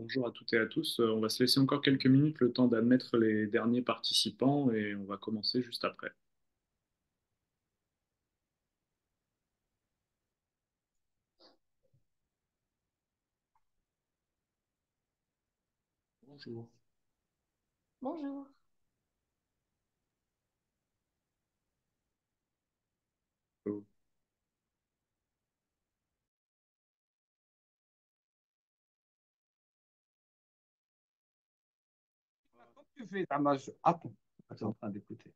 Bonjour à toutes et à tous. On va se laisser encore quelques minutes le temps d'admettre les derniers participants et on va commencer juste après. Bonjour. Bonjour. Tu fais ta mage. Attends, je suis en train d'écouter.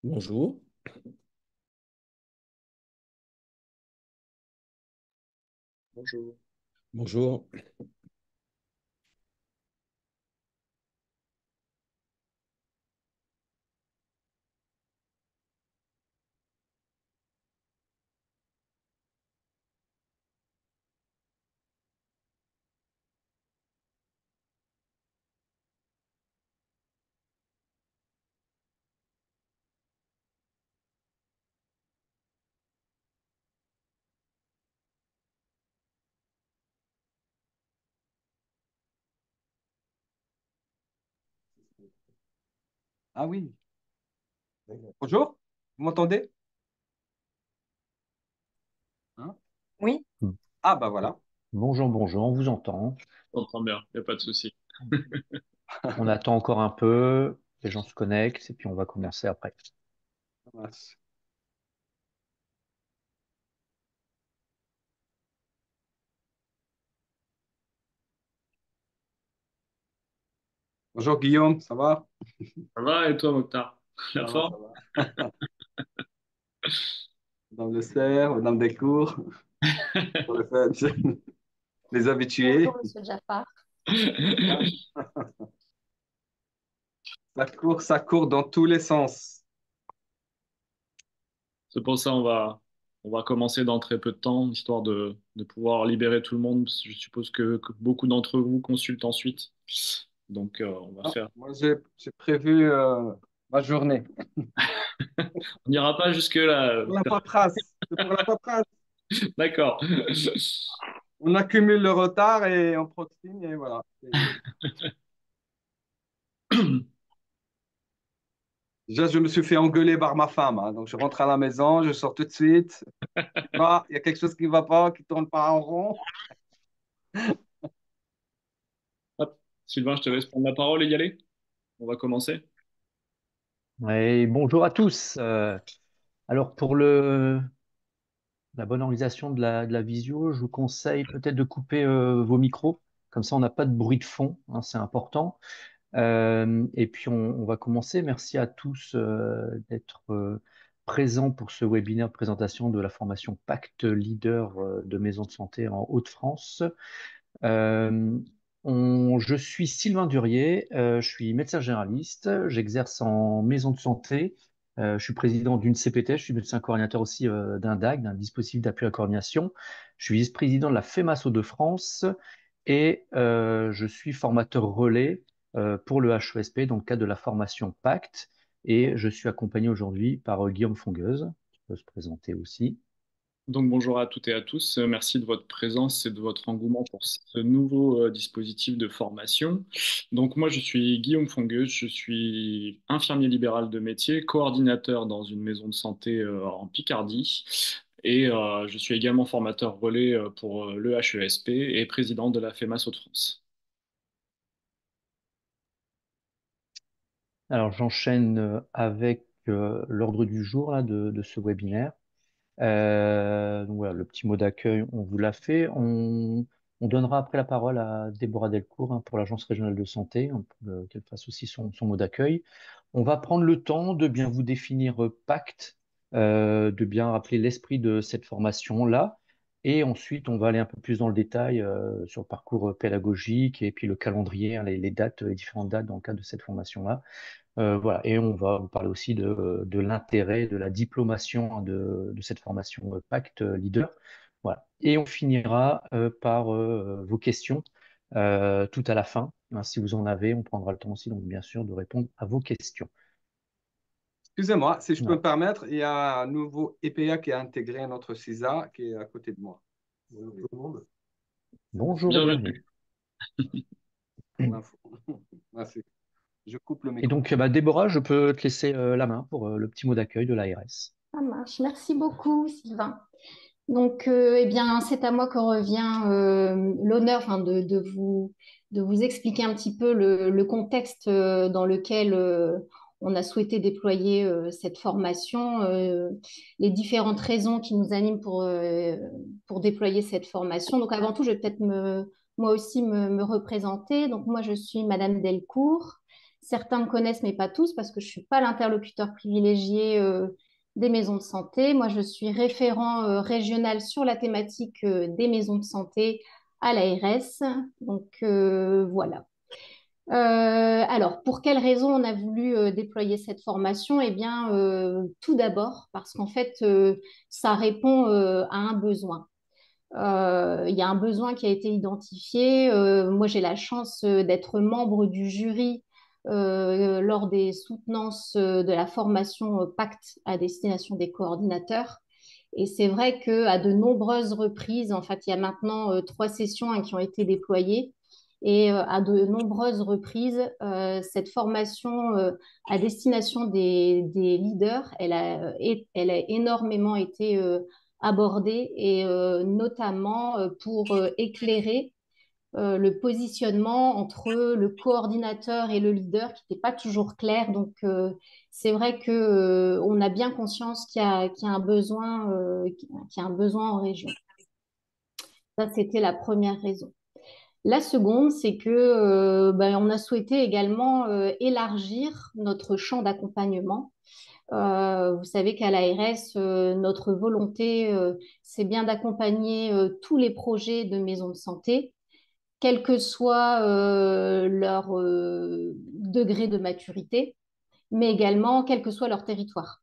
Bonjour. Bonjour. Bonjour. Ah oui. Bonjour. Vous m'entendez? Hein. Oui, Ah bah voilà. Bonjour, bonjour, on vous entend. On entend bien, il n'y a pas de souci. On attend encore un peu, les gens se connectent et puis on va commencer après. Ça marche. Bonjour Guillaume, ça va? Ça va et toi, Mokhtar? La Ça va, forme? ça va. Madame le cerf, Madame Descours, pour le fait, les habitués. bonjour Monsieur Jaffar. Ça court dans tous les sens. C'est pour ça on va commencer dans très peu de temps, histoire de pouvoir libérer tout le monde. Parce que je suppose que beaucoup d'entre vous consultent ensuite. Donc, on va Ah, faire. moi, j'ai prévu ma journée. On n'ira pas jusque-là, Pour la Mokhtar. paperasse. C'est pour la paperasse. D'accord. On accumule le retard et on procrastine et voilà. Déjà, je me suis fait engueuler par ma femme, hein. Donc, je rentre à la maison, je sors tout de suite. Ah, il y a quelque chose qui ne va pas, qui ne tourne pas en rond. Hop. Sylvain, je te laisse prendre la parole et y aller. On va commencer. Et bonjour à tous. Alors pour la bonne organisation de la visio, je vous conseille peut-être de couper vos micros, comme ça on n'a pas de bruit de fond, hein, c'est important. Et puis on va commencer. Merci à tous d'être présents pour ce webinaire de présentation de la formation Pacte Leader de Maison de Santé en Hauts-de-France. Euh, je suis Sylvain Durier, je suis médecin généraliste, j'exerce en maison de santé, je suis président d'une CPT, je suis médecin coordinateur aussi d'un DAC, d'un dispositif d'appui à la coordination, je suis vice-président de la FEMAS Hauts-de-France et je suis formateur relais pour le HESP dans le cadre de la formation Pacte et je suis accompagné aujourd'hui par Guillaume Fongueuse, qui peut se présenter aussi. Donc bonjour à toutes et à tous. Merci de votre présence et de votre engouement pour ce nouveau dispositif de formation. Donc moi je suis Guillaume Fongueuse, je suis infirmier libéral de métier, coordinateur dans une maison de santé en Picardie et je suis également formateur relais pour le HESP et président de la FEMAS Hauts-de-France. Alors j'enchaîne avec l'ordre du jour là, de ce webinaire. Donc voilà, le petit mot d'accueil, on vous l'a fait. On donnera après la parole à Déborah Delcourt pour l'Agence régionale de santé, hein, pour qu'elle fasse aussi son mot d'accueil. On va prendre le temps de bien vous définir Pacte, de bien rappeler l'esprit de cette formation-là. Et ensuite, on va aller un peu plus dans le détail sur le parcours pédagogique et puis le calendrier, hein, les dates, les différentes dates dans le cadre de cette formation-là. Voilà. Et on va vous parler aussi de l'intérêt, de la diplomation, hein, de cette formation Pacte Leader. Voilà. Et on finira par vos questions tout à la fin, hein. Si vous en avez, on prendra le temps aussi, donc bien sûr, de répondre à vos questions. Excusez-moi, si je peux Voilà. me permettre, il y a un nouveau EPA qui a intégré notre CISA qui est à côté de moi. Bonjour tout le monde. Bonjour et Bienvenue. bienvenue. Pour l'info. Merci. Je coupe le Et micro. donc, bah, Déborah, je peux te laisser la main pour le petit mot d'accueil de l'ARS. Ça marche. Merci beaucoup, Sylvain. Donc, eh bien, c'est à moi que revient l'honneur, enfin, de vous expliquer un petit peu le contexte dans lequel on a souhaité déployer cette formation, les différentes raisons qui nous animent pour déployer cette formation. Donc, avant tout, je vais peut-être moi aussi me représenter. Donc, moi, je suis Madame Delcourt. Certains me connaissent, mais pas tous, parce que je ne suis pas l'interlocuteur privilégié des maisons de santé. Moi, je suis référent régional sur la thématique des maisons de santé à l'ARS. Donc, voilà. Alors, pour quelles raisons on a voulu déployer cette formation? Eh bien, tout d'abord, parce qu'en fait, ça répond à un besoin. Il y a un besoin qui a été identifié. Moi, j'ai la chance d'être membre du jury lors des soutenances de la formation Pacte à destination des coordinateurs. Et c'est vrai qu'à de nombreuses reprises, en fait, il y a maintenant 3 sessions qui ont été déployées. Et à de nombreuses reprises, cette formation à destination des leaders, elle a énormément été abordée et notamment pour éclairer le positionnement entre le coordinateur et le leader qui n'était pas toujours clair. Donc, c'est vrai que, on a bien conscience qu'il y a un besoin, qu'il y a un besoin en région. Ça, c'était la première raison. La seconde, c'est que on a souhaité également élargir notre champ d'accompagnement. Vous savez qu'à l'ARS, notre volonté, c'est bien d'accompagner tous les projets de maisons de santé, quel que soit leur degré de maturité, mais également quel que soit leur territoire.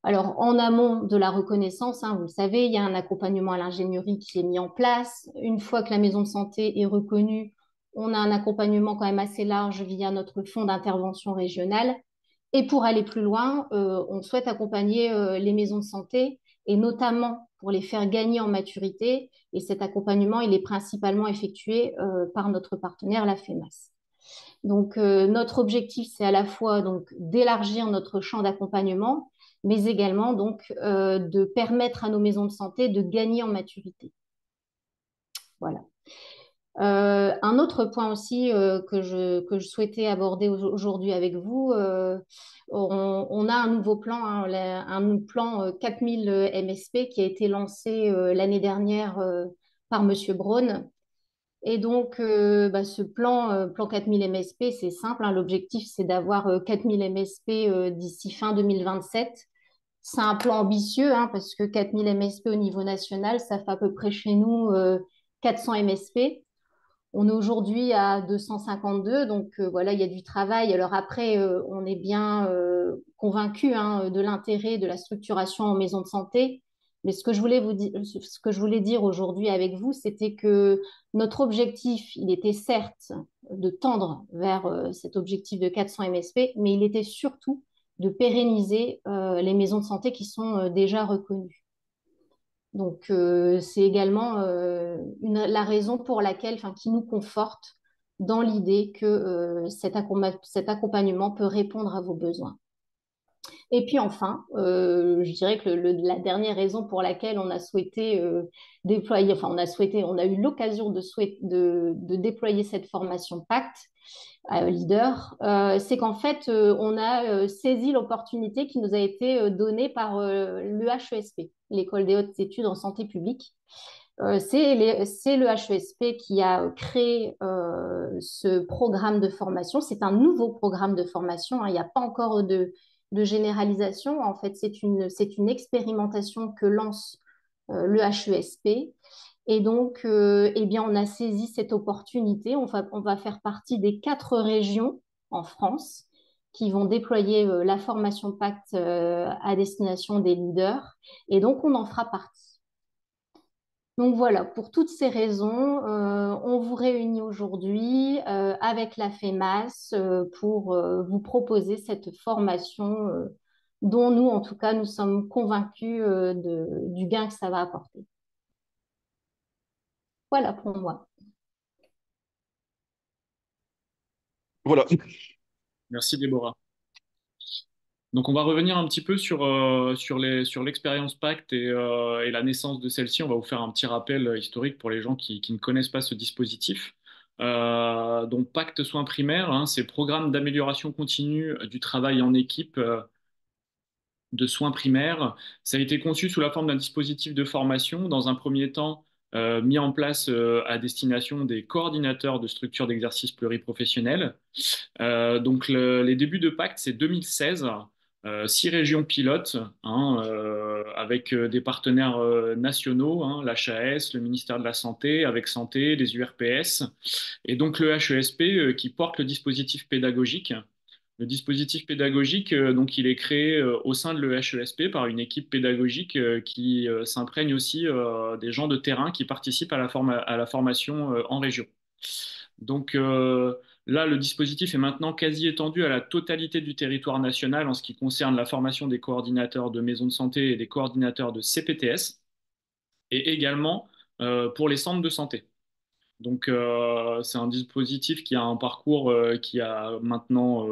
Alors, en amont de la reconnaissance, vous le savez, il y a un accompagnement à l'ingénierie qui est mis en place. Une fois que la maison de santé est reconnue, on a un accompagnement quand même assez large via notre fonds d'intervention régionale. Et pour aller plus loin, on souhaite accompagner les maisons de santé et notamment pour les faire gagner en maturité. Et cet accompagnement, il est principalement effectué par notre partenaire, la FEMAS. Donc, notre objectif, c'est à la fois donc d'élargir notre champ d'accompagnement, mais également donc de permettre à nos maisons de santé de gagner en maturité. Voilà. Un autre point aussi que je souhaitais aborder aujourd'hui avec vous, on a un nouveau plan, un plan 4000 MSP qui a été lancé l'année dernière par Monsieur Braun. Et donc, ce plan 4000 MSP, c'est simple, l'objectif, c'est d'avoir 4000 MSP d'ici fin 2027. C'est un plan ambitieux, parce que 4000 MSP au niveau national, ça fait à peu près chez nous 400 MSP. On est aujourd'hui à 252, donc voilà, il y a du travail. Alors après, on est bien convaincu de l'intérêt de la structuration en maison de santé. Mais ce que je voulais dire aujourd'hui avec vous, c'était que notre objectif, il était certes de tendre vers cet objectif de 400 MSP, mais il était surtout de pérenniser les maisons de santé qui sont déjà reconnues. Donc, c'est également la raison pour laquelle, qui nous conforte dans l'idée que cet accompagnement peut répondre à vos besoins. Et puis enfin, je dirais que la dernière raison pour laquelle on a souhaité déployer, on a eu l'occasion de déployer cette formation Pacte leader, c'est qu'en fait, on a saisi l'opportunité qui nous a été donnée par l'EHESP, l'École des hautes études en santé publique. C'est l'EHESP qui a créé ce programme de formation. C'est un nouveau programme de formation. Il n'y a pas encore de généralisation. En fait, c'est une expérimentation que lance le HESP. Et donc, eh bien, on a saisi cette opportunité. On va faire partie des 4 régions en France qui vont déployer la formation Pacte à destination des leaders. Et donc, on en fera partie. Donc voilà, pour toutes ces raisons, on vous réunit aujourd'hui avec la FEMAS pour vous proposer cette formation dont nous, en tout cas, nous sommes convaincus du gain que ça va apporter. Voilà pour moi. Voilà. Merci Déborah. Donc on va revenir un petit peu sur l'expérience Pacte et la naissance de celle-ci. On va vous faire un petit rappel historique pour les gens qui ne connaissent pas ce dispositif. Donc Pacte Soins Primaires, hein, c'est Programme d'amélioration continue du travail en équipe de soins primaires. Ça a été conçu sous la forme d'un dispositif de formation, dans un premier temps mis en place à destination des coordinateurs de structures d'exercice pluriprofessionnels. Donc les débuts de Pacte, c'est 2016, 6 régions pilotes, hein, avec des partenaires nationaux, hein, l'HAS, le ministère de la Santé, avec Santé, les URPS, et donc le HESP qui porte le dispositif pédagogique. Le dispositif pédagogique, donc, il est créé au sein de l'EHESP par une équipe pédagogique qui s'imprègne aussi des gens de terrain qui participent à la formation en région. Donc là, le dispositif est maintenant quasi étendu à la totalité du territoire national en ce qui concerne la formation des coordinateurs de maisons de santé et des coordinateurs de CPTS, et également pour les centres de santé. Donc, c'est un dispositif qui a un parcours qui a maintenant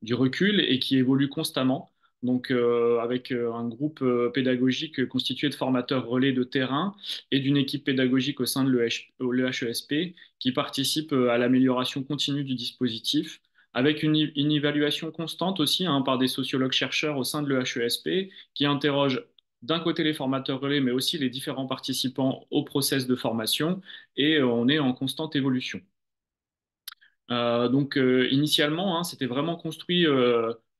du recul et qui évolue constamment. Donc, avec un groupe pédagogique constitué de formateurs relais de terrain et d'une équipe pédagogique au sein de l'EHESP qui participe à l'amélioration continue du dispositif, avec une évaluation constante aussi, hein, par des sociologues chercheurs au sein de l'EHESP qui interrogent d'un côté les formateurs relais, mais aussi les différents participants au process de formation, et on est en constante évolution. Donc initialement, hein, c'était vraiment construit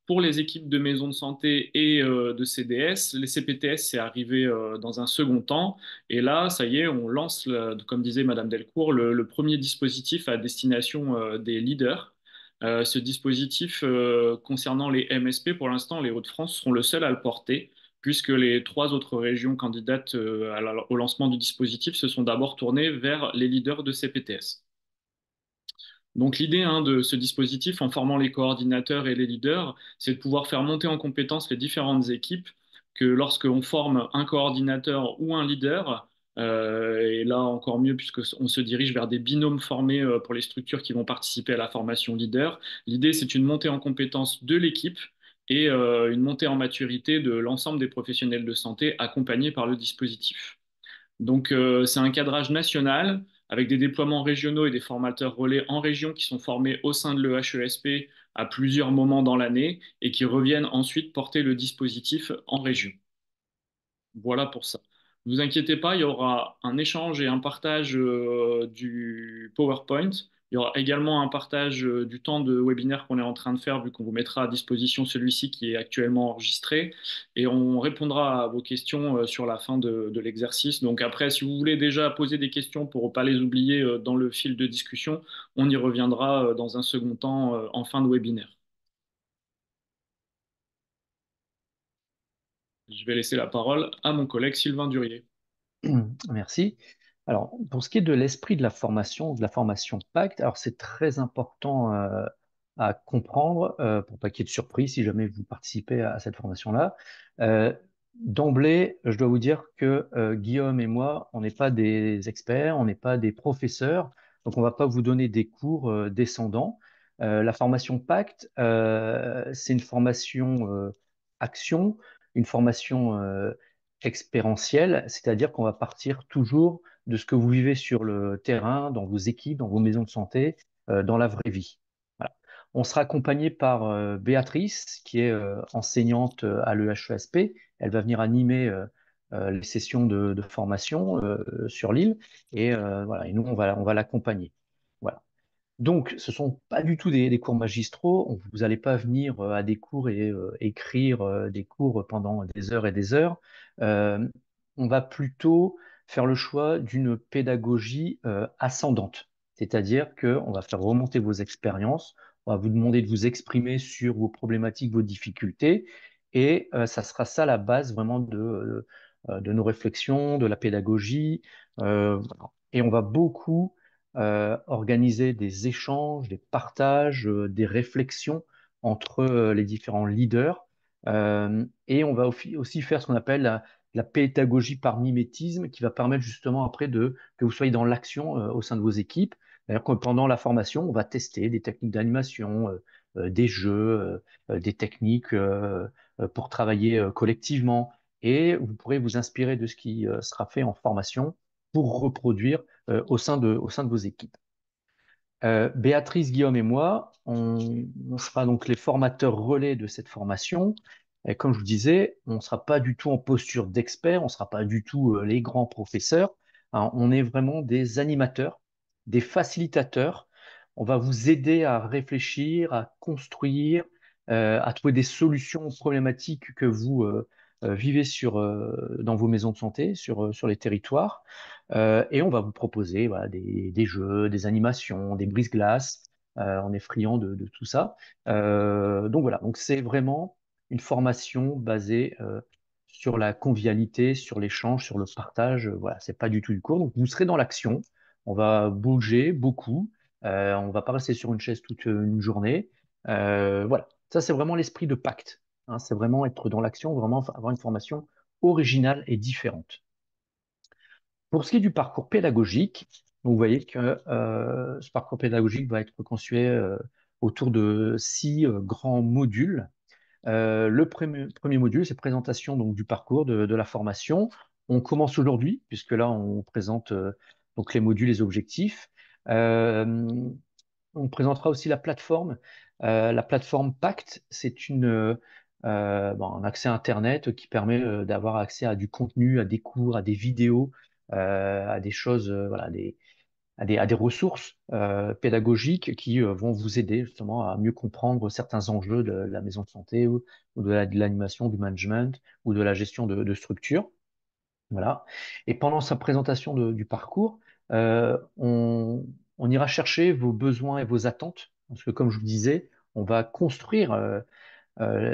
pour les équipes de maisons de santé et de CDS. Les CPTS, c'est arrivé dans un second temps. Et là, ça y est, on lance, comme disait Madame Delcourt, le premier dispositif à destination des leaders. Ce dispositif concernant les MSP, pour l'instant, les Hauts-de-France seront le seul à le porter, puisque les 3 autres régions candidates au lancement du dispositif se sont d'abord tournées vers les leaders de CPTS. Donc l'idée, hein, de ce dispositif, en formant les coordinateurs et les leaders, c'est de pouvoir faire monter en compétence les différentes équipes, que lorsqu'on forme un coordinateur ou un leader, et là encore mieux puisque on se dirige vers des binômes formés pour les structures qui vont participer à la formation leader, l'idée c'est une montée en compétence de l'équipe et une montée en maturité de l'ensemble des professionnels de santé accompagnés par le dispositif. Donc, c'est un cadrage national avec des déploiements régionaux et des formateurs relais en région qui sont formés au sein de l'EHESP à plusieurs moments dans l'année et qui reviennent ensuite porter le dispositif en région. Voilà pour ça. Ne vous inquiétez pas, il y aura un échange et un partage du PowerPoint. Il y aura également un partage du temps de webinaire qu'on est en train de faire, vu qu'on vous mettra à disposition celui-ci qui est actuellement enregistré. Et on répondra à vos questions sur la fin de l'exercice. Donc après, si vous voulez déjà poser des questions pour ne pas les oublier dans le fil de discussion, on y reviendra dans un second temps en fin de webinaire. Je vais laisser la parole à mon collègue Sylvain Durier. Merci. Alors, pour ce qui est de l'esprit de la formation Pacte, alors c'est très important à comprendre pour pas qu'il y ait de surprise si jamais vous participez à cette formation-là. Euh, D'emblée, je dois vous dire que Guillaume et moi, on n'est pas des experts, on n'est pas des professeurs, donc on va pas vous donner des cours descendants. La formation Pacte, c'est une formation action, une formation expérientielle, c'est-à-dire qu'on va partir toujours de ce que vous vivez sur le terrain, dans vos équipes, dans vos maisons de santé, dans la vraie vie. Voilà. On sera accompagné par Béatrice, qui est enseignante à l'EHESP. Elle va venir animer les sessions de formation sur l'île, et voilà. Et nous, on va l'accompagner. Voilà. Donc, ce ne sont pas du tout des cours magistraux. Vous n'allez pas venir à des cours et écrire des cours pendant des heures et des heures. Euh, on va plutôt faire le choix d'une pédagogie ascendante. C'est-à-dire qu'on va faire remonter vos expériences, on va vous demander de vous exprimer sur vos problématiques, vos difficultés, et ça sera ça la base vraiment de nos réflexions, de la pédagogie. Voilà. Et on va beaucoup organiser des échanges, des partages, des réflexions entre les différents leaders. Et on va aussi faire ce qu'on appelle la pédagogie par mimétisme, qui va permettre justement après que vous soyez dans l'action au sein de vos équipes. C'est-à-dire que pendant la formation, on va tester des techniques d'animation, des jeux, des techniques pour travailler collectivement. Et vous pourrez vous inspirer de ce qui sera fait en formation pour reproduire au sein de vos équipes. Béatrice, Guillaume et moi, on sera donc les formateurs relais de cette formation. Et comme je vous disais, on ne sera pas du tout en posture d'expert, on ne sera pas du tout les grands professeurs. Hein, on est vraiment des animateurs, des facilitateurs. On va vous aider à réfléchir, à construire, à trouver des solutions aux problématiques que vous vivez dans vos maisons de santé, sur les territoires. Et on va vous proposer voilà, des jeux, des animations, des brise-glaces. On est friand de tout ça. Donc voilà, donc c'est vraiment une formation basée sur la convivialité, sur l'échange, sur le partage. Voilà, c'est pas du tout du cours. Donc vous serez dans l'action. On va bouger beaucoup. On va pas rester sur une chaise toute une journée. Voilà, ça c'est vraiment l'esprit de pacte. Hein, c'est vraiment être dans l'action, vraiment avoir une formation originale et différente. Pour ce qui est du parcours pédagogique, vous voyez que ce parcours pédagogique va être constitué autour de 6 grands modules. Le premier module, c'est présentation donc, du parcours de la formation. On commence aujourd'hui, puisque là, on présente donc les modules, les objectifs. Euh, on présentera aussi la plateforme. La plateforme Pact, c'est un accès Internet qui permet d'avoir accès à du contenu, à des cours, à des vidéos, à des choses, voilà, à des ressources pédagogiques qui vont vous aider justement à mieux comprendre certains enjeux de la maison de santé ou de l'animation, du management ou de la gestion de structure. Voilà. Et pendant sa présentation du parcours, euh, on, on ira chercher vos besoins et vos attentes, parce que comme je vous disais, on va construire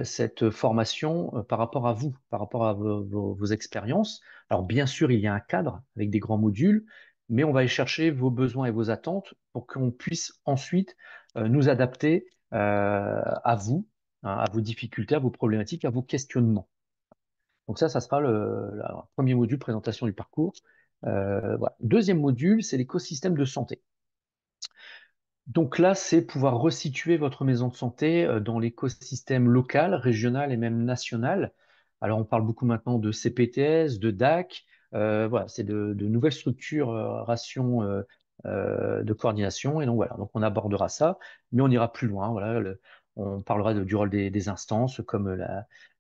cette formation par rapport à vous, par rapport à vos expériences. Alors bien sûr, il y a un cadre avec des grands modules, mais on va aller chercher vos besoins et vos attentes pour qu'on puisse ensuite nous adapter à vous, hein, à vos difficultés, à vos problématiques, à vos questionnements. Donc ça sera le premier module, présentation du parcours. Voilà. Deuxième module, c'est l'écosystème de santé. Donc là, c'est pouvoir resituer votre maison de santé dans l'écosystème local, régional et même national. Alors, on parle beaucoup maintenant de CPTS, de DAC. Voilà, c'est de nouvelles structures, rations de coordination. Et donc voilà, donc on abordera ça, mais on ira plus loin. Voilà, on parlera du rôle des instances comme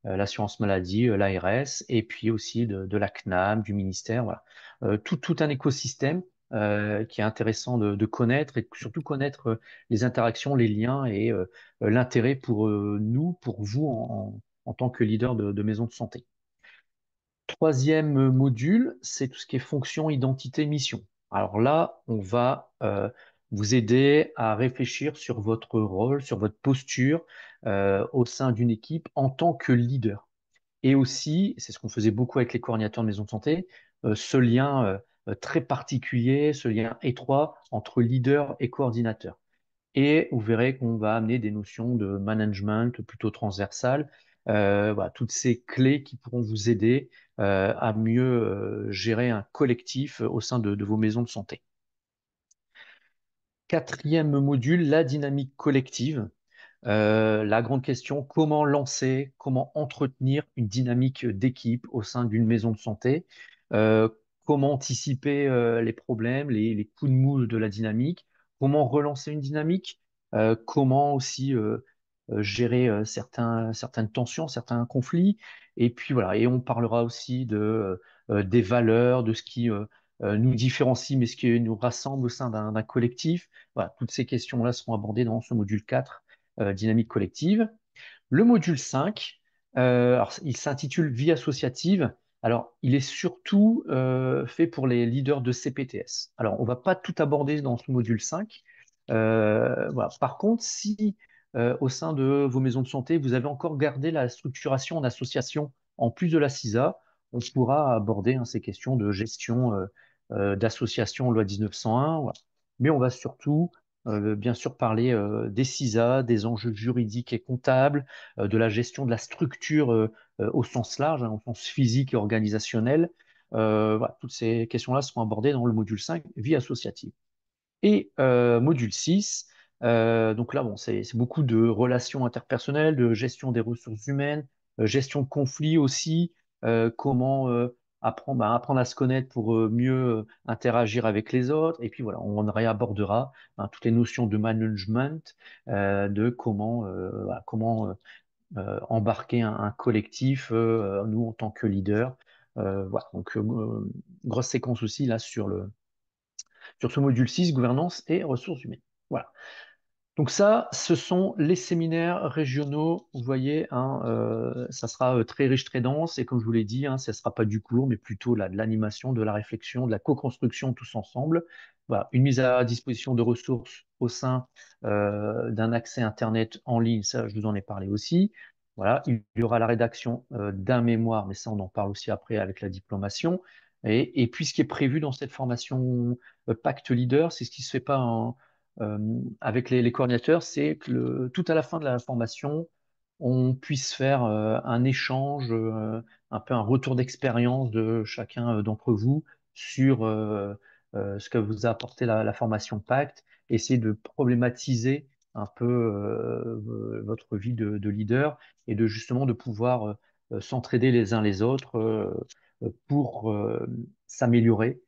l'assurance maladie, l'ARS, et puis aussi de la CNAM, du ministère. Voilà, tout un écosystème qui est intéressant de connaître et surtout connaître les interactions, les liens et l'intérêt pour nous, pour vous en tant que leader de maison de santé. Troisième module, c'est tout ce qui est fonction, identité, mission. Alors là, on va vous aider à réfléchir sur votre rôle, sur votre posture au sein d'une équipe en tant que leader. Et aussi, c'est ce qu'on faisait beaucoup avec les coordinateurs de maison de santé, ce lien très particulier, ce lien étroit entre leader et coordinateur. Et vous verrez qu'on va amener des notions de management plutôt transversales, voilà, toutes ces clés qui pourront vous aider à mieux gérer un collectif au sein de vos maisons de santé. Quatrième module, la dynamique collective. La grande question, comment lancer, comment entretenir une dynamique d'équipe au sein d'une maison de santé, Euh, comment anticiper les problèmes, les coups de mou de la dynamique, comment relancer une dynamique, comment aussi gérer certaines tensions, certains conflits, et puis voilà, et on parlera aussi des valeurs, de ce qui nous différencie, mais ce qui nous rassemble au sein d'un collectif. Voilà, toutes ces questions-là seront abordées dans ce module 4 dynamique collective. Le module 5, alors, il s'intitule Vie associative. Alors, il est surtout fait pour les leaders de CPTS. Alors, on ne va pas tout aborder dans ce module 5. Voilà. Par contre, si au sein de vos maisons de santé, vous avez encore gardé la structuration en association en plus de la CISA, on pourra aborder ces questions de gestion d'association loi 1901. Voilà. Mais on va surtout, bien sûr, parler des CISA, des enjeux juridiques et comptables, de la gestion de la structure au sens large, au sens physique et organisationnel. Voilà, toutes ces questions-là seront abordées dans le module 5, vie associative. Et module 6, donc là, bon, c'est beaucoup de relations interpersonnelles, de gestion des ressources humaines, gestion de conflits aussi, comment apprendre à se connaître pour mieux interagir avec les autres. Et puis voilà, on réabordera toutes les notions de management, de comment embarquer un collectif, nous en tant que leader. Voilà, donc grosse séquence aussi là sur ce module 6, gouvernance et ressources humaines. Voilà. Donc ça, ce sont les séminaires régionaux. Vous voyez, ça sera très riche, très dense. Et comme je vous l'ai dit, ça ne sera pas du cours, mais plutôt là, de l'animation, de la réflexion, de la co-construction tous ensemble. Voilà, une mise à disposition de ressources au sein d'un accès Internet en ligne, ça, je vous en ai parlé aussi. Voilà, il y aura la rédaction d'un mémoire, mais ça, on en parle aussi après avec la diplomation. Et puis, ce qui est prévu dans cette formation Pacte Leader, c'est ce qui ne se fait pas euh, avec les coordinateurs, c'est que tout à la fin de la formation, on puisse faire un échange, un peu un retour d'expérience de chacun d'entre vous sur ce que vous a apporté la formation Pacte, essayer de problématiser un peu votre vie de leader et de justement de pouvoir s'entraider les uns les autres pour s'améliorer,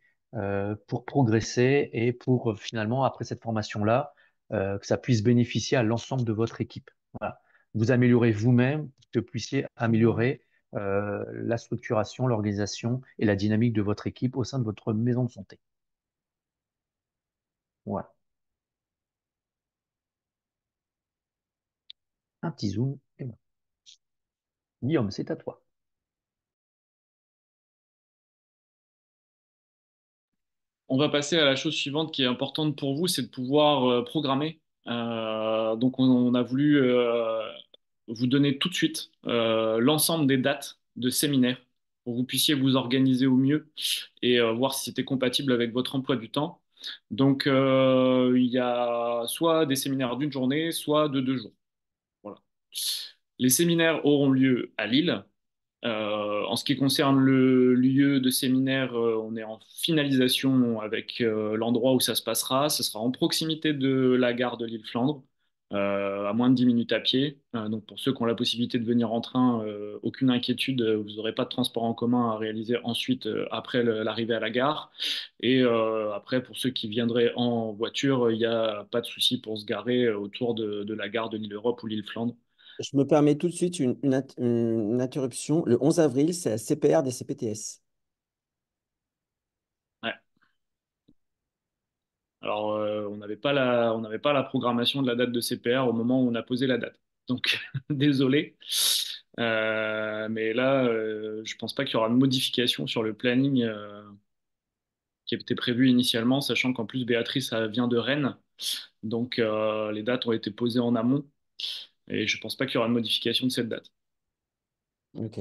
pour progresser et pour finalement, après cette formation-là, que ça puisse bénéficier à l'ensemble de votre équipe. Voilà. Vous améliorez vous-même, que vous puissiez améliorer la structuration, l'organisation et la dynamique de votre équipe au sein de votre maison de santé. Voilà. Un petit zoom. Et voilà. Guillaume, c'est à toi. On va passer à la chose suivante qui est importante pour vous, c'est de pouvoir programmer. Donc on a voulu vous donner tout de suite l'ensemble des dates de séminaires pour que vous puissiez vous organiser au mieux et voir si c'était compatible avec votre emploi du temps. Donc il y a soit des séminaires d'une journée, soit de 2 jours. Voilà. Les séminaires auront lieu à Lille. En ce qui concerne le lieu de séminaire, on est en finalisation avec l'endroit où ça se passera. Ce sera en proximité de la gare de Lille-Flandre, à moins de 10 minutes à pied. Donc pour ceux qui ont la possibilité de venir en train, aucune inquiétude, vous n'aurez pas de transport en commun à réaliser ensuite après l'arrivée à la gare. Et après, pour ceux qui viendraient en voiture, il n'y a pas de souci pour se garer autour de la gare de Lille-Europe ou Lille-Flandre. Je me permets tout de suite une interruption. Le 11 avril, c'est la CPR des CPTS. Ouais. Alors, on n'avait pas la programmation de la date de CPR au moment où on a posé la date. Donc, désolé. Mais là, je pense pas qu'il y aura de modification sur le planning qui était prévu initialement, sachant qu'en plus, Béatrice vient de Rennes. Donc, les dates ont été posées en amont. Et je pense pas qu'il y aura de modification de cette date. Ok.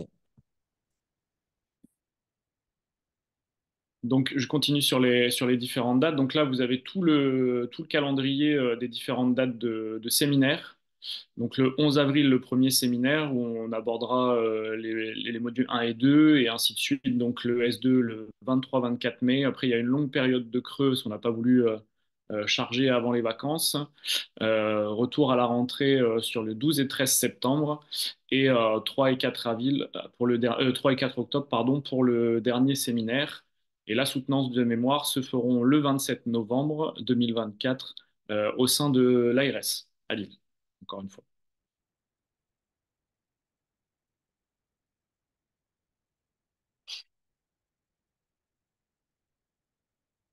Donc, je continue sur les différentes dates. Donc là, vous avez tout le calendrier des différentes dates de séminaires. Donc le 11 avril, le premier séminaire où on abordera les modules 1 et 2 et ainsi de suite. Donc le S2 le 23-24 mai. Après, il y a une longue période de creuse qu'on n'a pas voulu charger avant les vacances. Retour à la rentrée sur le 12 et 13 septembre et 3 et 4 avril 3 et 4 octobre pardon, pour le dernier séminaire. Et la soutenance de mémoire se feront le 27 novembre 2024 au sein de l'ARS à Lille, encore une fois.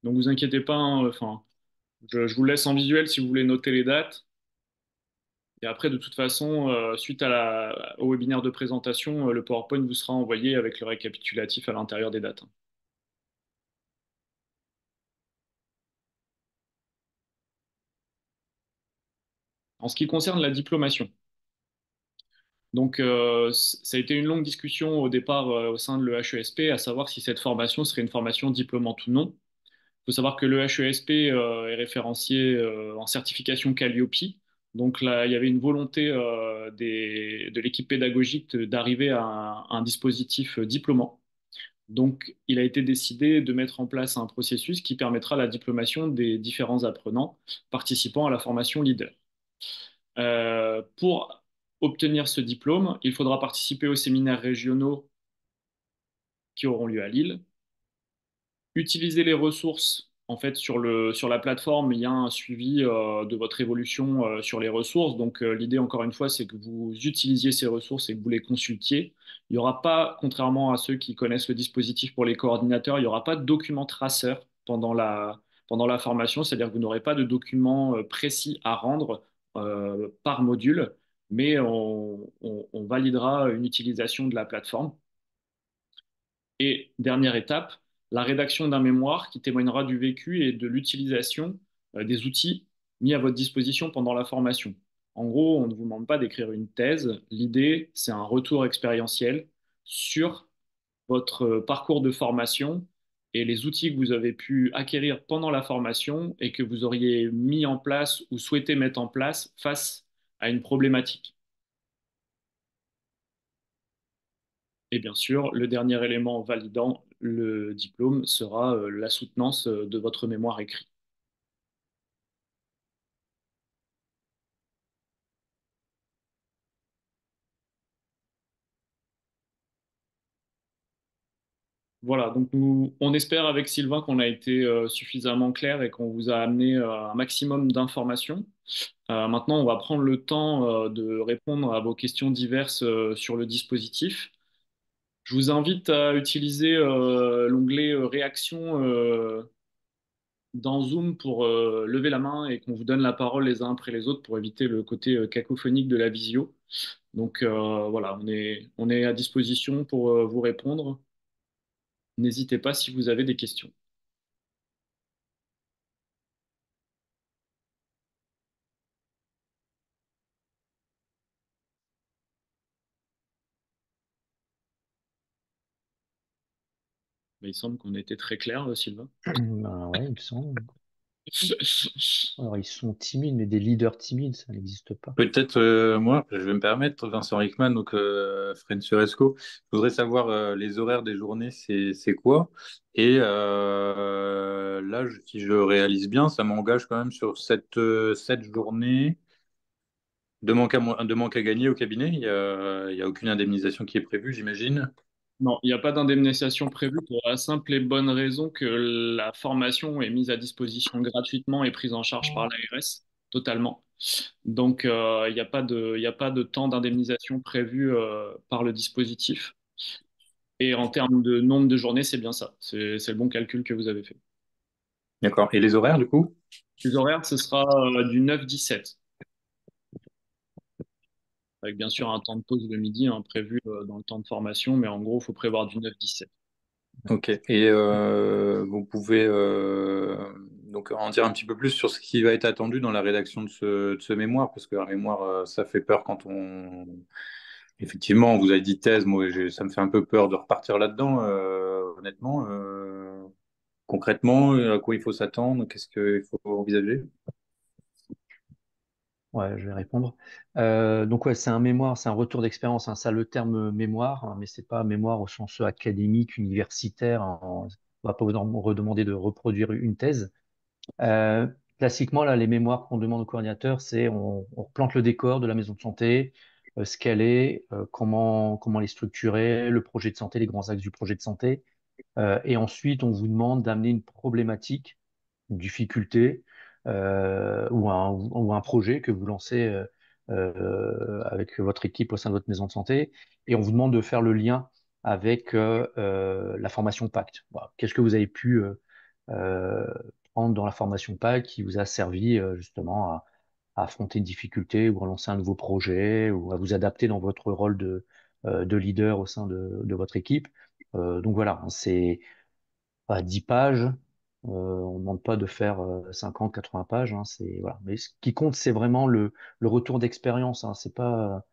Donc vous inquiétez pas, enfin, je vous laisse en visuel si vous voulez noter les dates. Et après, de toute façon, suite au webinaire de présentation, le PowerPoint vous sera envoyé avec le récapitulatif à l'intérieur des dates. En ce qui concerne la diplomation, donc ça a été une longue discussion au départ au sein de l'EHESP, à savoir si cette formation serait une formation diplômante ou non. Il faut savoir que le HESP est référencié en certification Calliope. Donc là, il y avait une volonté de l'équipe pédagogique d'arriver à un dispositif diplômant. Donc, il a été décidé de mettre en place un processus qui permettra la diplomation des différents apprenants participant à la formation leader. Pour obtenir ce diplôme, il faudra participer aux séminaires régionaux qui auront lieu à Lille, utiliser les ressources. En fait, sur la plateforme, il y a un suivi de votre évolution sur les ressources. Donc, l'idée, encore une fois, c'est que vous utilisiez ces ressources et que vous les consultiez. Il n'y aura pas, contrairement à ceux qui connaissent le dispositif pour les coordinateurs, il n'y aura pas de document traceur pendant la formation. C'est-à-dire que vous n'aurez pas de document précis à rendre par module, mais on validera une utilisation de la plateforme. Et dernière étape, la rédaction d'un mémoire qui témoignera du vécu et de l'utilisation des outils mis à votre disposition pendant la formation. En gros, on ne vous demande pas d'écrire une thèse. L'idée, c'est un retour expérientiel sur votre parcours de formation et les outils que vous avez pu acquérir pendant la formation et que vous auriez mis en place ou souhaité mettre en place face à une problématique. Et bien sûr, le dernier élément validant le diplôme sera la soutenance de votre mémoire écrit. Voilà, donc on espère avec Sylvain qu'on a été suffisamment clair et qu'on vous a amené un maximum d'informations. Maintenant, on va prendre le temps de répondre à vos questions diverses sur le dispositif. Je vous invite à utiliser l'onglet réaction dans Zoom pour lever la main et qu'on vous donne la parole les uns après les autres pour éviter le côté cacophonique de la visio. Donc voilà, on est à disposition pour vous répondre. N'hésitez pas si vous avez des questions. Mais il semble qu'on ait été très clair, Sylvain. Ben ouais, il me semble. Alors, ils sont timides, mais des leaders timides, ça n'existe pas. Peut-être, moi, je vais me permettre, Vincent Rickman, donc French Suresco, je voudrais savoir les horaires des journées, c'est quoi? Et là, si je réalise bien, ça m'engage quand même sur cette journée de manque à gagner au cabinet. Il y a aucune indemnisation qui est prévue, j'imagine. Non, il n'y a pas d'indemnisation prévue pour la simple et bonne raison que la formation est mise à disposition gratuitement et prise en charge par l'ARS, totalement. Donc, il n'y a pas de temps d'indemnisation prévu par le dispositif. Et en termes de nombre de journées, c'est bien ça. C'est le bon calcul que vous avez fait. D'accord. Et les horaires, du coup? Les horaires, ce sera du 9-17, avec bien sûr un temps de pause le midi prévu dans le temps de formation, mais en gros, il faut prévoir du 9-17. Ok. Et vous pouvez donc en dire un petit peu plus sur ce qui va être attendu dans la rédaction de ce mémoire, parce que un mémoire, ça fait peur quand on... Effectivement, vous avez dit thèse, moi, ça me fait un peu peur de repartir là-dedans, honnêtement. Concrètement, à quoi il faut s'attendre, qu'est-ce qu'il faut envisager? Ouais, je vais répondre. Donc ouais, c'est un mémoire, c'est un retour d'expérience, hein. Ça, le terme mémoire, hein, mais c'est pas mémoire au sens académique, universitaire, hein. On va pas vous redemander de reproduire une thèse. Euh, Classiquement, là, les mémoires qu'on demande au coordinateur, c'est on replante le décor de la maison de santé, ce qu'elle est, comment elle est structurée, le projet de santé, les grands axes du projet de santé. Et ensuite, on vous demande d'amener une problématique, une difficulté ou un projet que vous lancez avec votre équipe au sein de votre maison de santé. Et on vous demande de faire le lien avec la formation Pacte. Voilà. Qu'est-ce que vous avez pu euh, prendre dans la formation PAC qui vous a servi justement à affronter une difficulté ou à lancer un nouveau projet ou à vous adapter dans votre rôle de leader au sein de votre équipe. Donc voilà, c'est à 10 pages. On ne demande pas de faire 50, 80 pages. Hein, voilà. Mais ce qui compte, c'est vraiment le retour d'expérience. Hein. C'est pas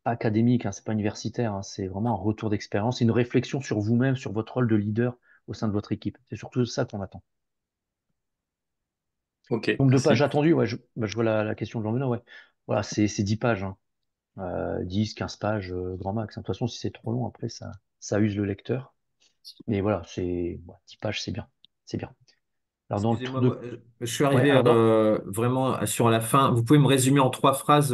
académique, hein, c'est pas universitaire. Hein, c'est vraiment un retour d'expérience, une réflexion sur vous-même, sur votre rôle de leader au sein de votre équipe. C'est surtout ça qu'on attend. Ok, Nombre de pages merci. attendues, ouais, je vois la question de Jean-Benoît, ouais. Voilà, c'est 10 pages. Hein. 10, 15 pages, grand max. Hein. De toute façon, si c'est trop long, après, ça use le lecteur. Mais voilà, 10 pages, c'est bien. C'est bien. Alors, dans le tour Excusez-moi, de. je suis Ouais, arrivé alors vraiment sur la fin. Vous pouvez me résumer en 3 phrases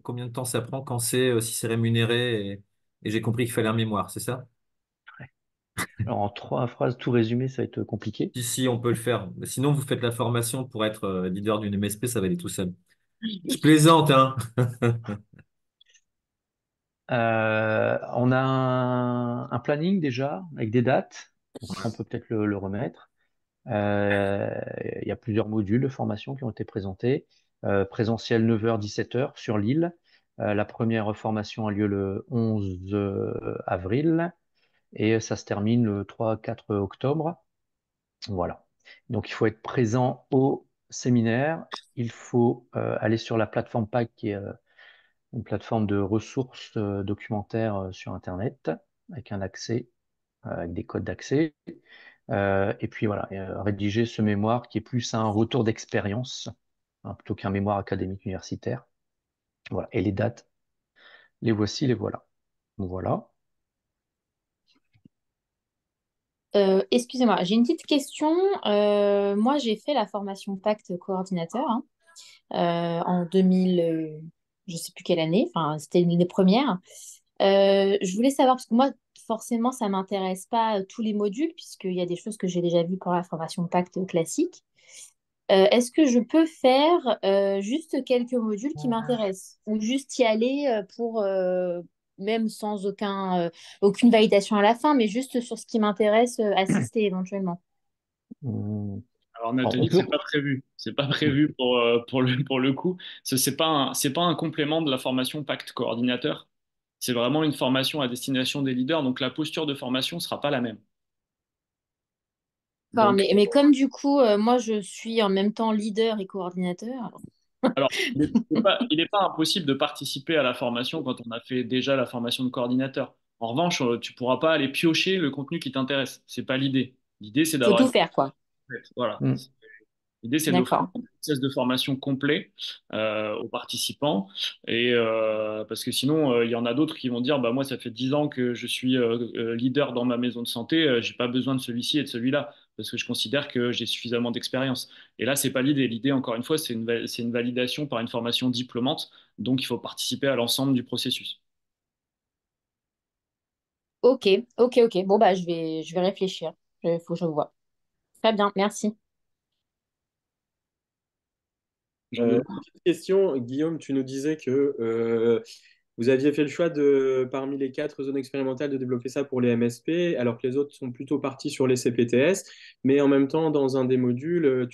combien de temps ça prend, quand c'est, si c'est rémunéré, et j'ai compris qu'il fallait un mémoire, c'est ça? alors, en 3 phrases, tout résumé, ça va être compliqué. Si on peut le faire. Sinon, vous faites la formation pour être leader d'une MSP, ça va aller tout seul. Je plaisante, hein. On a un planning déjà, avec des dates. Donc, ça, on peut peut-être le remettre. Il y a plusieurs modules de formation qui ont été présentés. Présentiel 9h, 17h sur l'île. La première formation a lieu le 11 avril et ça se termine le 3-4 octobre. Voilà. Donc, il faut être présent au séminaire. Il faut aller sur la plateforme PAC, qui est une plateforme de ressources documentaires sur Internet, avec un accès, avec des codes d'accès. Et puis voilà, rédiger ce mémoire qui est plus un retour d'expérience, hein, plutôt qu'un mémoire académique universitaire. Voilà. Et les dates, les voici, les voilà. Voilà. Excusez-moi, j'ai une petite question. Moi, j'ai fait la formation Pacte coordinateur, hein, en 2000, je sais plus quelle année, enfin, c'était une des premières. Je voulais savoir, parce que moi, forcément, ça m'intéresse pas tous les modules, puisqu'il y a des choses que j'ai déjà vues pour la formation Pacte classique. Est-ce que je peux faire juste quelques modules qui m'intéressent ou juste y aller pour, même sans aucune validation à la fin, mais juste sur ce qui m'intéresse, assister éventuellement? Hum, Alors alors, on Nathalie, peut. c'est pas prévu. C'est pas prévu pour le coup. C'est pas un complément de la formation Pacte Coordinateur. C'est vraiment une formation à destination des leaders. Donc la posture de formation sera pas la même. Enfin, Donc mais comme du coup, moi, je suis en même temps leader et coordinateur. alors, il n'est pas impossible de participer à la formation quand on a fait déjà la formation de coordinateur. En revanche, tu pourras pas aller piocher le contenu qui t'intéresse. C'est pas l'idée. L'idée, c'est Faut d'avoir tout une... faire, quoi. Voilà. Hum, L'idée, c'est d'offrir D'accord. un process de formation complet aux participants. Et, parce que sinon, il y en a d'autres qui vont dire, bah, moi, ça fait 10 ans que je suis leader dans ma maison de santé, j'ai pas besoin de celui-ci et de celui-là, parce que je considère que j'ai suffisamment d'expérience. Et là, c'est pas l'idée. L'idée, encore une fois, c'est une validation par une formation diplômante, donc il faut participer à l'ensemble du processus. Ok, ok, ok. Bon, bah, je vais réfléchir. Il faut que je vois. Très bien, merci. Jean-Benoît. Petite question, Guillaume, tu nous disais que vous aviez fait le choix parmi les 4 zones expérimentales, de développer ça pour les MSP, alors que les autres sont plutôt partis sur les CPTS. Mais en même temps, dans un des modules,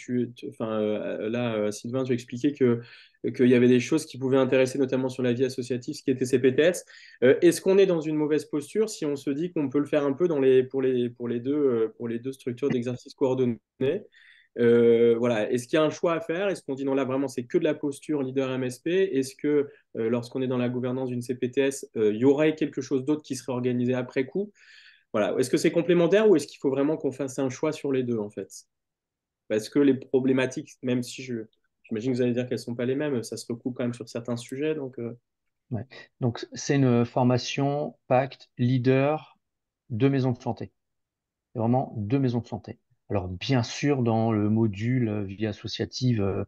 Sylvain, tu expliquais qu'il y avait des choses qui pouvaient intéresser, notamment sur la vie associative, ce qui était CPTS. Est-ce qu'on est dans une mauvaise posture si on se dit qu'on peut le faire un peu pour les deux structures d'exercice coordonné? Voilà. Est-ce qu'il y a un choix à faire? Est-ce qu'on dit non, là vraiment c'est que de la posture leader MSP? Est-ce que lorsqu'on est dans la gouvernance d'une CPTS, il y aurait quelque chose d'autre qui serait organisé après coup? Voilà. Est-ce que c'est complémentaire ou est-ce qu'il faut vraiment qu'on fasse un choix sur les deux en fait? Parce que les problématiques, même si j'imagine que vous allez dire qu'elles ne sont pas les mêmes, ça se recoupe quand même sur certains sujets. Donc, ouais. Donc, c'est une formation pacte leader de maison de santé. C'est vraiment 2 maisons de santé. Alors, bien sûr, dans le module vie associative,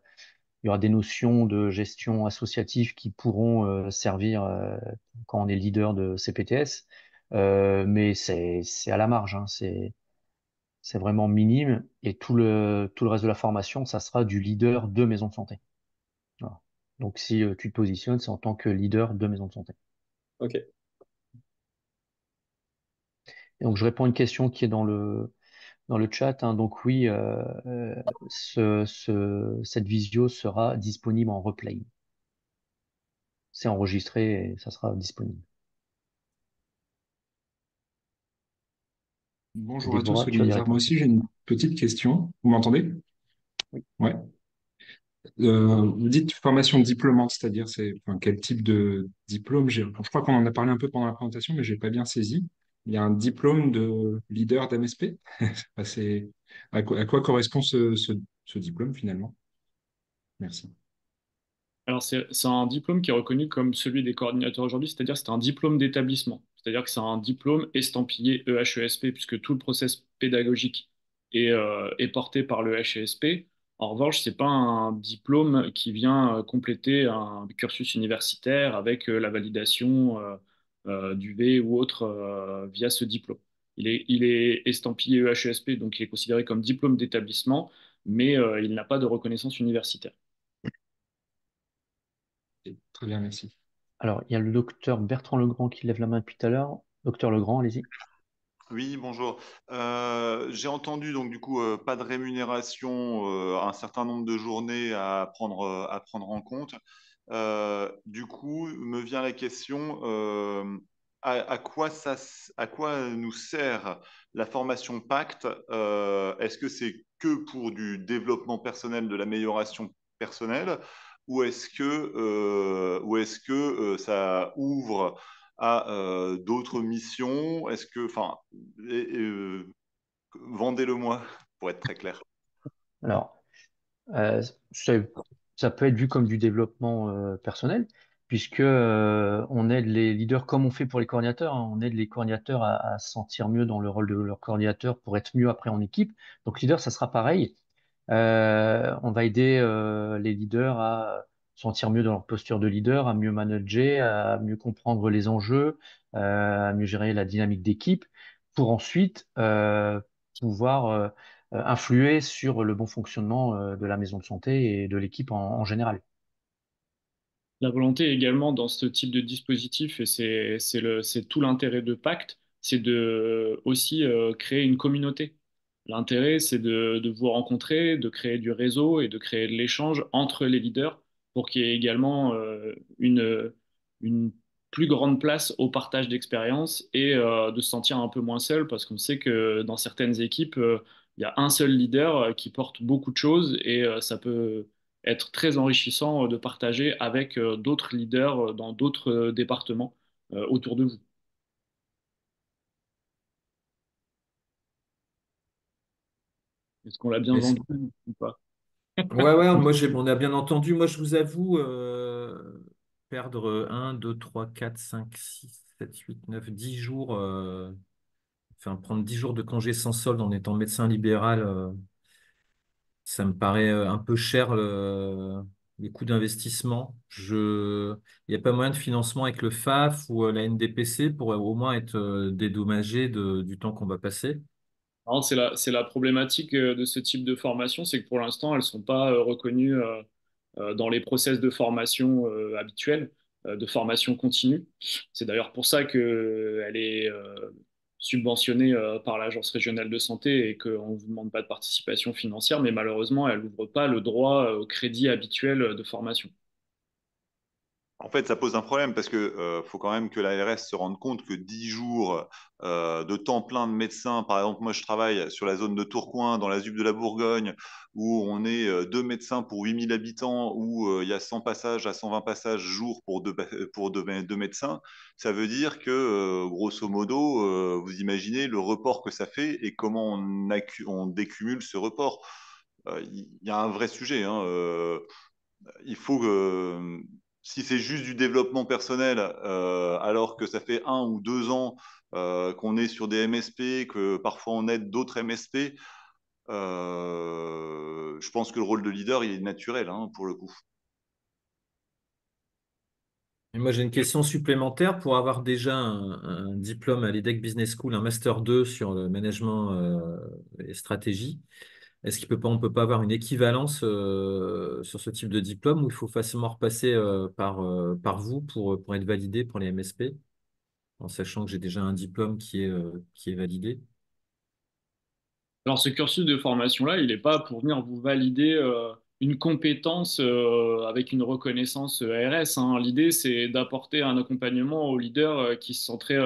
il y aura des notions de gestion associative qui pourront servir quand on est leader de CPTS, mais c'est à la marge, hein, c'est vraiment minime, et tout le reste de la formation, ça sera du leader de maison de santé. Voilà. Donc, si tu te positionnes, c'est en tant que leader de maison de santé. ok. Et donc, je réponds à une question qui est dans dans le chat, hein. Donc oui, cette visio sera disponible en replay. C'est enregistré et ça sera disponible. Bonjour à tous, Déborah, tu as des Olivier. Moi réponses? aussi, j'ai une petite question. Vous m'entendez? Oui. Ouais. Vous dites formation diplômante, c'est-à-dire enfin, quel type de diplôme? Je crois qu'on en a parlé un peu pendant la présentation, mais je n'ai pas bien saisi. Il y a un diplôme de leader d'MSP. Enfin, à quoi correspond ce diplôme finalement? Merci. Alors, c'est un diplôme qui est reconnu comme celui des coordinateurs aujourd'hui, c'est-à-dire c'est un diplôme d'établissement. C'est-à-dire que c'est un diplôme estampillé EHESP, puisque tout le process pédagogique est porté par le EHESP. En revanche, c'est pas un diplôme qui vient compléter un cursus universitaire avec la validation du V ou autre via ce diplôme. Il est estampillé EHESP, donc il est considéré comme diplôme d'établissement, mais il n'a pas de reconnaissance universitaire. Très bien, merci. Alors, il y a le docteur Bertrand Legrand qui lève la main depuis tout à l'heure. Docteur Legrand, allez-y. Oui, bonjour. J'ai entendu donc du coup pas de rémunération, un certain nombre de journées à prendre en compte. Du coup, me vient la question à quoi nous sert la formation Pacte? Est-ce que c'est que pour du développement personnel, de l'amélioration personnelle, ou est-ce que ça ouvre à d'autres missions? Enfin, vendez-le-moi pour être très clair. Alors, euh, ça, ça peut être vu comme du développement personnel, puisque on aide les leaders comme on fait pour les coordinateurs, hein. On aide les coordinateurs à se sentir mieux dans le rôle de leur coordinateur pour être mieux après en équipe. Donc, leader, ça sera pareil. On va aider les leaders à se sentir mieux dans leur posture de leader, à mieux manager, à mieux comprendre les enjeux, à mieux gérer la dynamique d'équipe, pour ensuite pouvoir influer sur le bon fonctionnement de la maison de santé et de l'équipe en général. La volonté également dans ce type de dispositif, et c'est tout l'intérêt de Pacte, c'est de aussi créer une communauté. L'intérêt, c'est de vous rencontrer, de créer du réseau et de créer de l'échange entre les leaders pour qu'il y ait également une plus grande place au partage d'expériences et de se sentir un peu moins seul parce qu'on sait que dans certaines équipes, il y a un seul leader qui porte beaucoup de choses et ça peut être très enrichissant de partager avec d'autres leaders dans d'autres départements autour de vous. Est-ce qu'on l'a bien Est-ce- vendu ou pas? Ouais, ouais, on a bien entendu. Moi, je vous avoue, perdre 1, 2, 3, 4, 5, 6, 7, 8, 9, 10 jours, enfin, prendre 10 jours de congé sans solde en étant médecin libéral, ça me paraît un peu cher, les coûts d'investissement. Il n'y a pas moyen de financement avec le FAF ou la NDPC pour au moins être dédommagé du temps qu'on va passer. Alors, c'est la problématique de ce type de formation, c'est que pour l'instant, elles ne sont pas reconnues dans les process de formation habituels, de formation continue. C'est d'ailleurs pour ça qu'elle est subventionnée par l'Agence régionale de santé et qu'on ne vous demande pas de participation financière, mais malheureusement, elle n'ouvre pas le droit au crédit habituel de formation. En fait, ça pose un problème parce que faut quand même que l'ARS se rende compte que 10 jours de temps plein de médecins, par exemple, moi je travaille sur la zone de Tourcoing, dans la ZUP de la Bourgogne, où on est deux médecins pour 8000 habitants, où il y a 100 passages à 120 passages jour pour deux médecins. Ça veut dire que, grosso modo, vous imaginez le report que ça fait et comment on décumule ce report. Il y a un vrai sujet, hein. Il faut que si c'est juste du développement personnel, alors que ça fait 1 ou 2 ans qu'on est sur des MSP, que parfois on aide d'autres MSP, je pense que le rôle de leader, il est naturel, hein, pour le coup. Et moi, j'ai une question supplémentaire pour avoir déjà un diplôme à l'EDEC Business School, un Master 2 sur le management et stratégie. Est-ce on peut pas avoir une équivalence sur ce type de diplôme où il faut facilement repasser par vous pour être validé pour les MSP, en sachant que j'ai déjà un diplôme qui est validé? Alors, ce cursus de formation-là, il n'est pas pour venir vous valider une compétence avec une reconnaissance ARS, hein. L'idée, c'est d'apporter un accompagnement aux leaders qui se sentiraient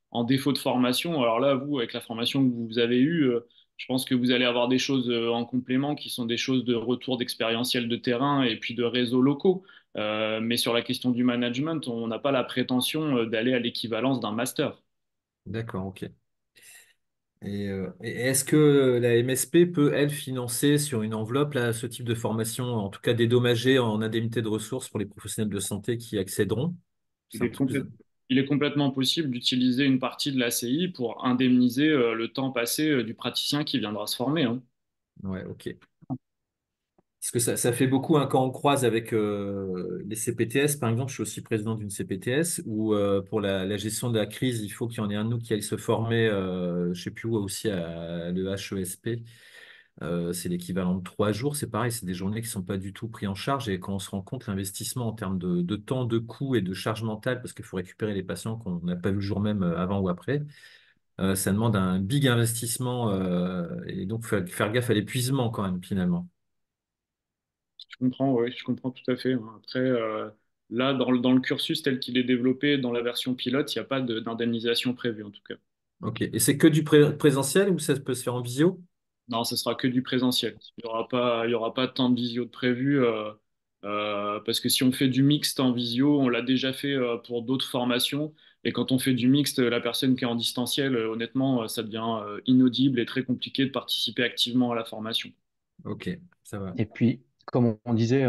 en défaut de formation. Alors là, vous, avec la formation que vous avez eue, je pense que vous allez avoir des choses en complément qui sont des choses de retour d'expérientiel de terrain et puis de réseaux locaux. Mais sur la question du management, on n'a pas la prétention d'aller à l'équivalence d'un master. D'accord, ok. Et est-ce que la MSP peut, elle, financer sur une enveloppe là, ce type de formation, en tout cas dédommager en indemnité de ressources pour les professionnels de santé qui y accéderont? Il C'est un est peu plus. il est complètement possible d'utiliser une partie de la CI pour indemniser le temps passé du praticien qui viendra se former, hein. Ouais, ok. Parce que ça fait beaucoup hein, quand on croise avec les CPTS, par exemple, je suis aussi président d'une CPTS, où pour la gestion de la crise, il faut qu'il y en ait un de nous qui aille se former, je ne sais plus où, aussi à le HESP. C'est l'équivalent de 3 jours, c'est pareil, c'est des journées qui ne sont pas du tout pris en charge. Et quand on se rend compte l'investissement en termes de temps, de coût et de charge mentale, parce qu'il faut récupérer les patients qu'on n'a pas vu le jour même avant ou après, ça demande un big investissement et donc faire gaffe à l'épuisement quand même, finalement. Je comprends, oui, je comprends tout à fait, hein. Après, là, dans le cursus tel qu'il est développé dans la version pilote, il n'y a pas d'indemnisation prévue en tout cas. Ok. Et c'est que du présentiel ou ça peut se faire en visio? Non, ce sera que du présentiel. Il y aura pas tant de visio de prévu parce que si on fait du mixte en visio, on l'a déjà fait pour d'autres formations. Et quand on fait du mixte, la personne qui est en distanciel, honnêtement, ça devient inaudible et très compliqué de participer activement à la formation. Ok, ça va. Et puis, comme on disait,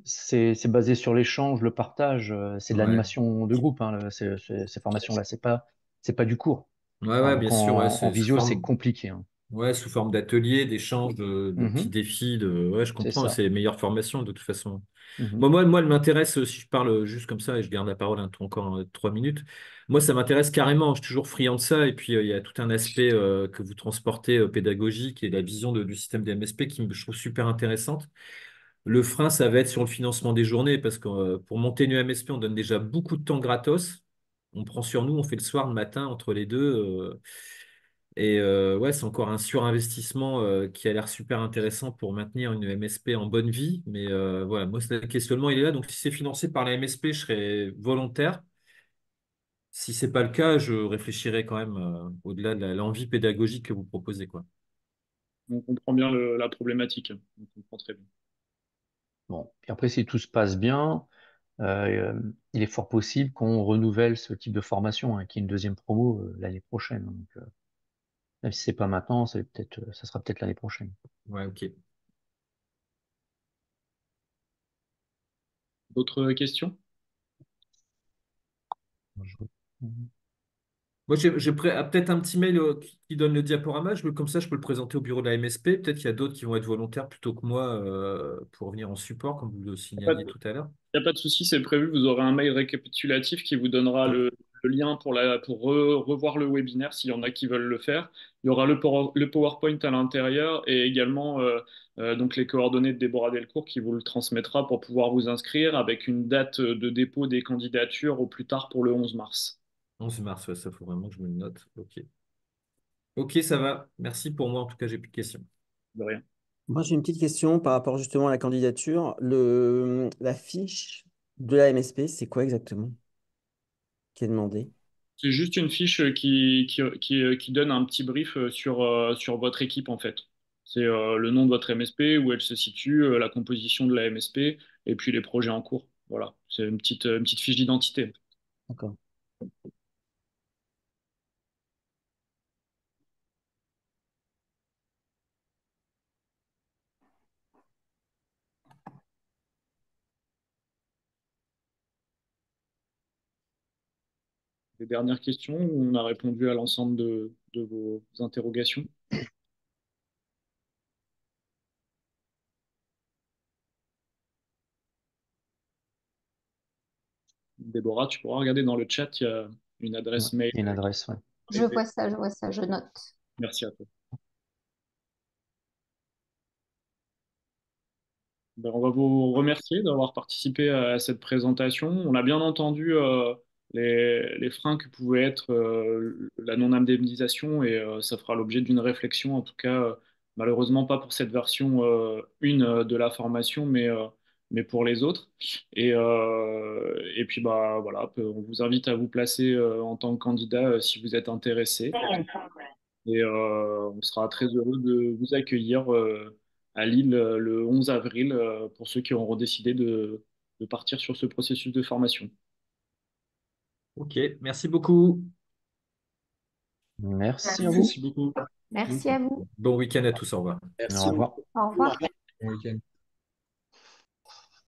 c'est basé sur l'échange, le partage, c'est de Ouais. l'animation de groupe, hein, ces formations-là, c'est pas du cours. Ouais, ouais, Alors bien sûr, ouais, qu'en c'est sous visio, c'est forme, compliqué, hein. ouais, sous forme d'ateliers, d'échanges, de petits Mhm, défis, ouais, je c'est comprends, ça. c'est les meilleures formations de toute façon. Mhm. Moi, elle m'intéresse, si je parle juste comme ça et je garde la parole encore 3 minutes, moi, ça m'intéresse carrément, je suis toujours friand de ça, et puis il y a tout un aspect que vous transportez pédagogique et la vision du système des MSP je trouve super intéressante. Le frein, ça va être sur le financement des journées, parce que pour monter une MSP, on donne déjà beaucoup de temps gratos. On prend sur nous, on fait le soir, le matin, entre les deux. Ouais, c'est encore un surinvestissement qui a l'air super intéressant pour maintenir une MSP en bonne vie. Mais voilà, moi, le questionnement, il est là. Donc, si c'est financé par la MSP, je serai volontaire. Si c'est pas le cas, je réfléchirai quand même au-delà de l'envie pédagogique que vous proposez, quoi. On comprend bien la problématique. On comprend très bien. Bon. Et après, si tout se passe bien, il est fort possible qu'on renouvelle ce type de formation, hein, qu'il y ait une deuxième promo l'année prochaine. Donc, même si c'est pas maintenant, ça sera peut-être l'année prochaine. Ouais, ok. D'autres questions? Moi, peut-être un petit mail qui donne le diaporama. Comme ça, je peux le présenter au bureau de la MSP. Peut-être qu'il y a d'autres qui vont être volontaires plutôt que moi pour venir en support, comme vous le signaliez tout à l'heure. Il n'y a pas de souci, c'est prévu. Vous aurez un mail récapitulatif qui vous donnera Top. le lien pour revoir le webinaire s'il y en a qui veulent le faire. Il y aura le PowerPoint à l'intérieur et également donc les coordonnées de Déborah Delcourt qui vous le transmettra pour pouvoir vous inscrire avec une date de dépôt des candidatures au plus tard pour le 11 mars. 11 mars, ouais, ça faut vraiment que je me le note. Ok. Ok, ça va. Merci pour moi. En tout cas, j'ai plus de questions. De rien. Moi, j'ai une petite question par rapport justement à la candidature. La fiche de la MSP, c'est quoi exactement qui est demandé? C'est juste une fiche qui donne un petit brief sur votre équipe, en fait. C'est le nom de votre MSP, où elle se situe, la composition de la MSP, et puis les projets en cours. Voilà, c'est une petite fiche d'identité. D'accord. Les dernières questions, on a répondu à l'ensemble de vos interrogations. Déborah, tu pourras regarder dans le chat, il y a une Ouais, adresse mail il y a une adresse, ouais. privée. Je vois ça, je note. Merci à toi. Ben, on va vous remercier d'avoir participé à cette présentation. On a bien entendu les freins que pouvait être la non-indemnisation et ça fera l'objet d'une réflexion, en tout cas, malheureusement pas pour cette version 1 de la formation, mais pour les autres. Et puis, bah, voilà, on vous invite à vous placer en tant que candidat si vous êtes intéressé. Et on sera très heureux de vous accueillir à Lille le 11 avril pour ceux qui auront décidé de partir sur ce processus de formation. Ok, merci beaucoup. Merci à vous. Merci beaucoup. Merci à vous. Bon week-end à tous, au revoir. Merci Au revoir. beaucoup. Au revoir. Bon week-end.